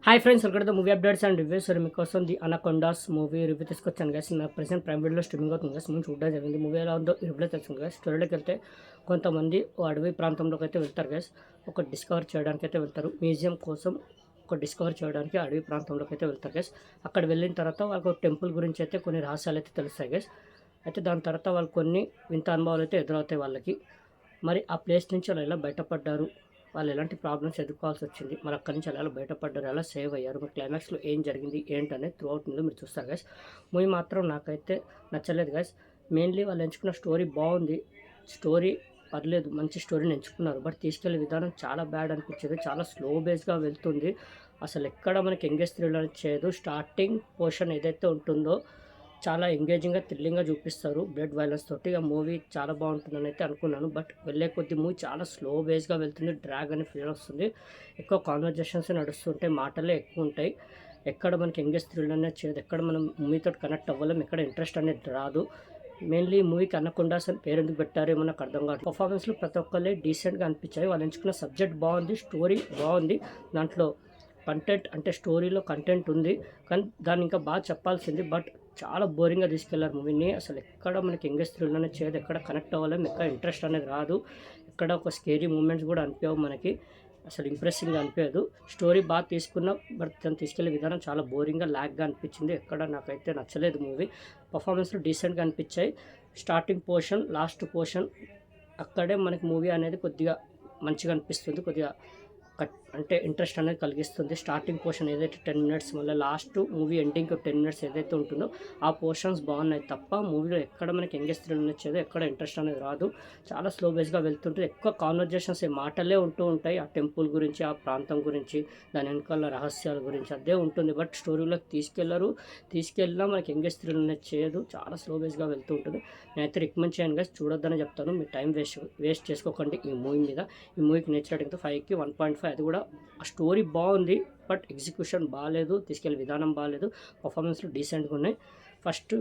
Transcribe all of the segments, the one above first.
Hi friends, welcome to movie updates and reviews. మీకోసం the anacondas movie review తీసుకొచ్చాను guys. నా present prime వీడియోలో streaming అవుతుంది guys. ముందు చూడడం జరిగింది. మూవీ ఎలా ఉందో ఈ రివ్యూలో తెలుస్తుంది గైస్. స్టోరీలోకి వెళ్తే కొంతమంది అడవి ప్రాంతంలోకి అయితే వెళ్తారు గైస్. ఒక డిస్కవర్ చేయడానికి అయితే వెళ్తారు. మ్యూజియం కోసం ఒక డిస్కవర్ చేయడానికి అడవి ప్రాంతంలోకి అయితే వెళ్తారు గైస్. అక్కడ వెళ్ళిన తర్వాత వాళ్ళకు టెంపుల్ గురించి అయితే కొన్ని రహస్యాలు అయితే తెలుస్తాయి గైస్. అయితే దాని తర్వాత వాళ్ళు కొన్ని వింత అనుభవాలు అయితే ఎదురవుతాయి వాళ్ళకి. మరి ఆ ప్లేస్ నుంచి వాళ్ళు ఎలా బయటపడ్డారు, వాళ్ళు ఎలాంటి ప్రాబ్లమ్స్ ఎదుర్కోవాల్సి వచ్చింది, మరి అక్కడి నుంచి ఎలా బయటపడ్డారు, ఎలా సేవ్ అయ్యారు, మరి క్లైమాక్స్లో ఏం జరిగింది ఏంటనేది త్రూ అవుట్ మీరు చూస్తారు గైస్. మూవీ మాత్రం నాకైతే నచ్చలేదు గైస్. మెయిన్లీ వాళ్ళు ఎంచుకున్న స్టోరీ బాగుంది. స్టోరీ పర్లేదు, మంచి స్టోరీని ఎంచుకున్నారు. బట్ తీసుకెళ్లే విధానం చాలా బ్యాడ్ అనిపించింది. చాలా స్లో బేస్గా వెళ్తుంది. అసలు ఎక్కడ మనకి ఎంగేజ్ థ్రిల్లర్ చేయదు. స్టార్టింగ్ పోర్షన్ ఏదైతే ఉంటుందో చాలా ఎంగేజింగ్గా థ్రిల్లింగ్గా చూపిస్తారు బ్లడ్ వైలెన్స్ తోటి. ఆ మూవీ చాలా బాగుంటుందని అయితే అనుకున్నాను. బట్ వెళ్ళే కొద్ది మూవీ చాలా స్లో బేస్గా వెళ్తుంది. డ్రాగ్ అని ఫీల్ వస్తుంది. ఎక్కువ కాన్వర్జేషన్స్ నడుస్తుంటాయి, మాటలే ఎక్కువ ఉంటాయి. ఎక్కడ మనకి ఎంగేజ్ థ్రిల్ అనేది చేయదు. ఎక్కడ మనం మూవీతో కనెక్ట్ అవ్వలేం. ఎక్కడ ఇంట్రెస్ట్ అనేది రాదు. మెయిన్లీ మూవీకి అనకొండాస్ అని పేరు ఎందుకు పెట్టారేమో నాకు అర్థం కాదు. పర్ఫార్మెన్స్లు ప్రతి ఒక్కళ్ళే డీసెంట్గా అనిపించాయి. వాళ్ళు ఎంచుకున్న సబ్జెక్ట్ బాగుంది, స్టోరీ బాగుంది. దాంట్లో కంటెంట్ అంటే స్టోరీలో కంటెంట్ ఉంది, కానీ దాన్ని ఇంకా బాగా చెప్పాల్సింది. బట్ చాలా బోరింగ్గా తీసుకెళ్లారు మూవీని. అసలు ఎక్కడ మనకి ఎంగేజ్ థ్రిల్ అనేది చేయదు. ఎక్కడ కనెక్ట్ అవ్వలేము. ఎక్కడ ఇంట్రెస్ట్ అనేది రాదు. ఎక్కడ ఒక స్కేరీ మూమెంట్స్ కూడా అనిపించవు మనకి. అసలు ఇంప్రెసింగ్గా అనిపించదు. స్టోరీ బాగా తీసుకున్నా, బట్ దాన్ని తీసుకెళ్లే విధానం చాలా బోరింగ్గా ల్యాగ్గా అనిపించింది. ఎక్కడ నాకైతే నచ్చలేదు మూవీ. పర్ఫార్మెన్స్లు డీసెంట్గా అనిపించాయి. స్టార్టింగ్ పోర్షన్, లాస్ట్ పోర్షన్ అక్కడే మనకి మూవీ అనేది కొద్దిగా మంచిగా అనిపిస్తుంది. కొద్దిగా అంటే ఇంట్రెస్ట్ అనేది కలిగిస్తుంది. స్టార్టింగ్ పోర్షన్ ఏదైతే 10 మినిట్స్, మళ్ళీ లాస్ట్ మూవీ ఎండింగ్ 10 మినిట్స్ ఏదైతే ఉంటుందో ఆ పోర్షన్స్ బాగున్నాయి తప్ప మూవీలో ఎక్కడ మనకి ఎంగేజ్ థ్రిల్ వచ్చేది, ఎక్కడ ఇంట్రెస్ట్ అనేది రాదు. చాలా స్లో బేస్గా వెళ్తుంటుంది. ఎక్కువ కాన్వర్జేషన్స్, మాటలే ఉంటూ ఉంటాయి. ఆ టెంపుల్ గురించి, ఆ ప్రాంతం గురించి, దాని వెనకాల రహస్యాల గురించి అదే ఉంటుంది. బట్ స్టోరీలోకి తీసుకెళ్ళినా మనకి ఎంగేజ్ థ్రిల్ అనేది చేయదు. చాలా స్లో బేస్గా వెళ్తూ ఉంటుంది. నేనైతే రికమెండ్ చేయను గైస్, చూడొద్దని చెప్తాను. మీ టైం వేస్ట్ చేసుకోకండి ఈ మూవీ మీద. ఈ మూవీకి నేచర్ రేటింగ్తో 5కి 1.5. అది కూడా ఆ స్టోరీ బాగుంది, బట్ ఎగ్జిక్యూషన్ బాగాలేదు. తీసుకెళ్ళే విధానం బాగాలేదు. పర్ఫార్మెన్స్లు డీసెంట్గా ఉన్నాయి. ఫస్ట్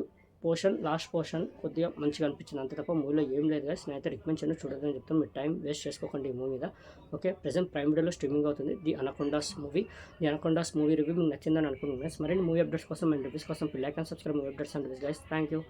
పోర్షన్, లాస్ట్ పోర్షన్ కొద్దిగా మంచిగా అనిపించింది, అంతే తప్ప మూవీలో ఏం లేదు గైస్. నేనైతే రికమెండ్ చేయను, చూడదని చెప్తాను. మీరు టైం వేస్ట్ చేసుకోకండి ఈ మూవీ మీద. ఓకే, ప్రెసెంట్ ప్రైమ్ వీడియోలో స్ట్రీమింగ్ అవుతుంది the anacondas movie. The anacondas movie review మీకు నచ్చిందని అనుకుంటున్నాను గైస్. మరిన్ని మూవీ అప్డేట్స్ కోసం అండ్ రివ్యూస్ కోసం like and subscribe movie updates and reviews guys. Thank you.